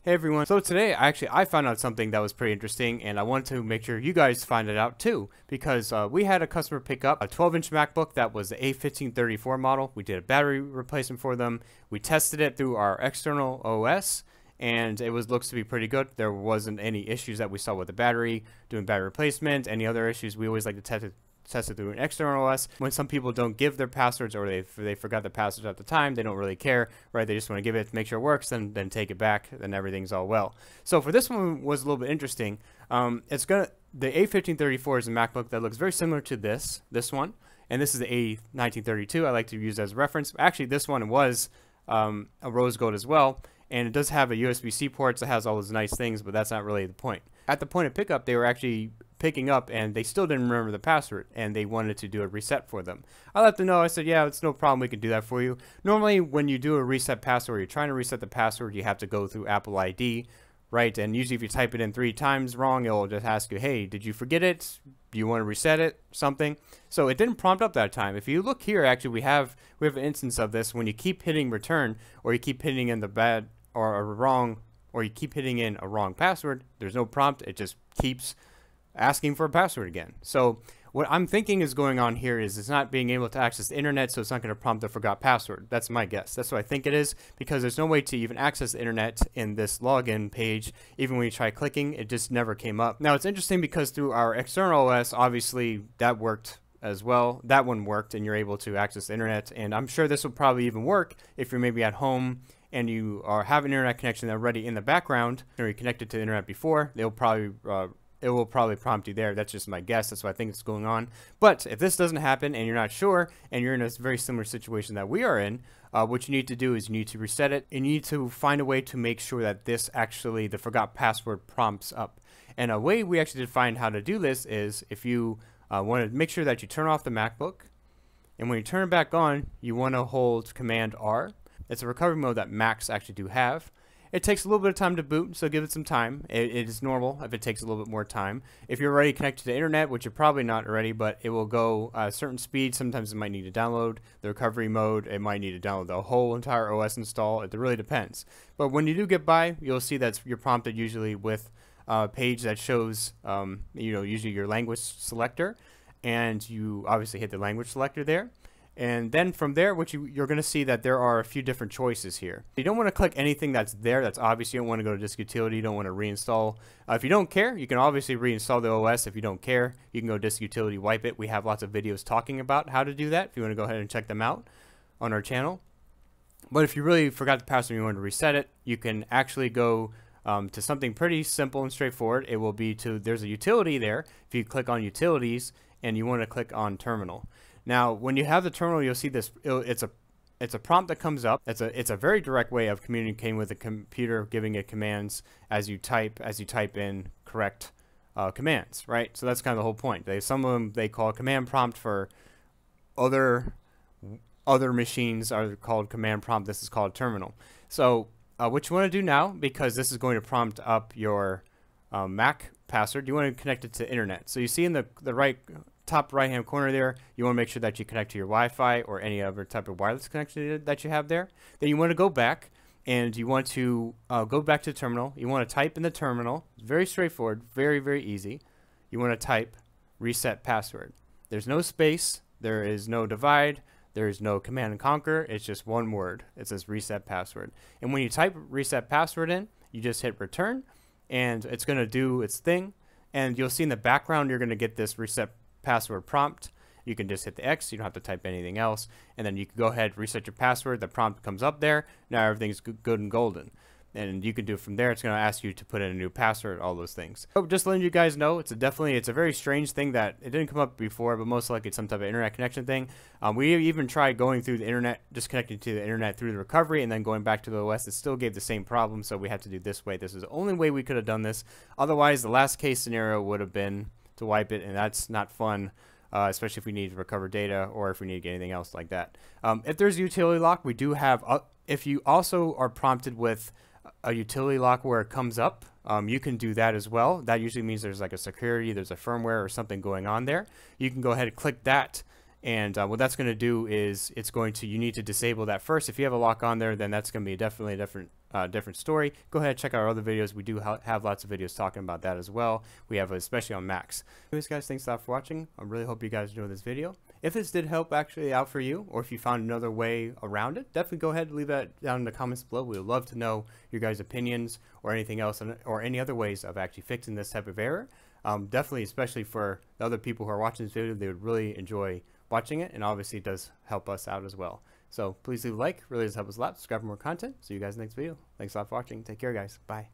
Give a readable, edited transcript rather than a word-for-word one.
Hey everyone, so today I found out something that was pretty interesting, and I wanted to make sure you guys find it out too, because we had a customer pick up a 12-inch MacBook that was the A1534 model. We did a battery replacement for them. We tested it through our external OS, and it looks to be pretty good. There wasn't any issues that we saw with the battery, doing battery replacement, any other issues. We always like to test it through an external OS. When some people don't give their passwords, or they forgot the passwords at the time, they don't really care, right? They just want to give it, make sure it works, then take it back, then everything's all well. So for this one was a little bit interesting. The A1534 is a MacBook that looks very similar to this one, and this is the A1932. I like to use as a reference. Actually, this one was a rose gold as well, and it does have a USB-C port, so it has all those nice things, but that's not really the point. At the point of pickup, they were actually picking up and they still didn't remember the password, and they wanted to do a reset for them. I let them know. I said, yeah, it's no problem, we can do that for you. Normally when you do a reset password, you're trying to reset the password, you have to go through Apple ID, right? And usually if you type it in 3 times wrong, it'll just ask you, hey, did you forget it? Do you want to reset it? Something. So it didn't prompt up that time. If you look here, actually we have an instance of this. When you keep hitting return, or you keep hitting in the bad or a wrong, or you keep hitting in a wrong password, there's no prompt, it just keeps asking for a password again. So what I'm thinking is going on here is it's not being able to access the internet, so it's not going to prompt the forgot password. That's my guess. That's what I think it is, because there's no way to even access the internet in this login page. Even when you try clicking, it just never came up. Now it's interesting because through our external OS, obviously that worked as well. That one worked, and you're able to access the internet, and I'm sure this will probably even work if you're maybe at home and you have an internet connection already in the background, or you connected to the internet before. It will probably prompt you there. That's just my guess. That's what I think is going on. But if this doesn't happen and you're not sure, and you're in a very similar situation that we are in, what you need to do is you need to reset it. You need to find a way to make sure that this actually, the forgot password, prompts up. And a way we actually find how to do this is if you want to make sure that you turn off the MacBook, and when you turn it back on, you want to hold Command R. It's a recovery mode that Macs actually do have. It takes a little bit of time to boot, so give it some time. It is normal if it takes a little bit more time. If you're already connected to the internet, which you're probably not already, but it will go a certain speed. Sometimes it might need to download the recovery mode. It might need to download the whole entire OS install. It really depends. But when you do get by, you'll see that you're prompted usually with a page that shows, usually your language selector, and you obviously hit the language selector there. And then from there, you're going to see that there are a few different choices here. You don't want to click anything that's there. That's obvious. You don't want to go to disk utility. You don't want to reinstall. If you don't care, you can obviously reinstall the OS. If you don't care, you can go disk utility, wipe it. We have lots of videos talking about how to do that if you want to go ahead and check them out on our channel. But if you really forgot the password and you want to reset it, you can actually go to something pretty simple and straightforward. It will be there's a utility there. If you click on utilities and you want to click on terminal. Now, when you have the terminal, you'll see this. It's a prompt that comes up. It's a very direct way of communicating with the computer, giving it commands as you type in correct commands, right? So that's kind of the whole point. Some of them they call command prompt. For other machines are called command prompt. This is called terminal. So what you want to do now, because this is going to prompt up your Mac password, you want to connect it to internet. So you see in the top right hand corner there, you want to make sure that you connect to your Wi-Fi or any other type of wireless connection that you have there. Then you want to go back, and you want to go back to the terminal. You want to type in the terminal. It's very straightforward, very, very easy. You want to type reset password. There's no space, there is no divide, there is no command and conquer. It's just one word. It says reset password. And when you type reset password in, you just hit return, and it's going to do its thing. And you'll see in the background you're going to get this reset password prompt. You can just hit the X. You don't have to type anything else, and then you can go ahead, reset your password. The prompt comes up there. Now everything's good and golden, and you can do it from there. It's going to ask you to put in a new password, all those things. So just letting you guys know, it's a very strange thing that it didn't come up before, but most likely it's some type of internet connection thing. We even tried going through the internet, just connecting to the internet through the recovery, and then going back to the OS. It still gave the same problem, so we had to do this way. This is the only way we could have done this. Otherwise, the last case scenario would have been to wipe it, and that's not fun, especially if we need to recover data or if we need to get anything else like that. If there's a utility lock, we do have, if you also are prompted with a utility lock where it comes up, you can do that as well. That usually means there's like a security, there's a firmware or something going on there. You can go ahead and click that, and what that's going to do is you need to disable that first. If you have a lock on there, then that's going to be definitely a different different story, go ahead and check out our other videos. We do have lots of videos talking about that as well. We have especially on Macs. Anyways, guys, thanks a lot for watching. I really hope you guys enjoyed this video. If this did help actually out for you, or if you found another way around it, definitely go ahead and leave that down in the comments below. We would love to know your guys' opinions or anything else, or any other ways of actually fixing this type of error. Definitely, especially for the other people who are watching this video, they would really enjoy watching it, and obviously it does help us out as well. So please leave a like, really does help us a lot. Subscribe for more content. See you guys next video. Thanks a lot for watching. Take care, guys. Bye.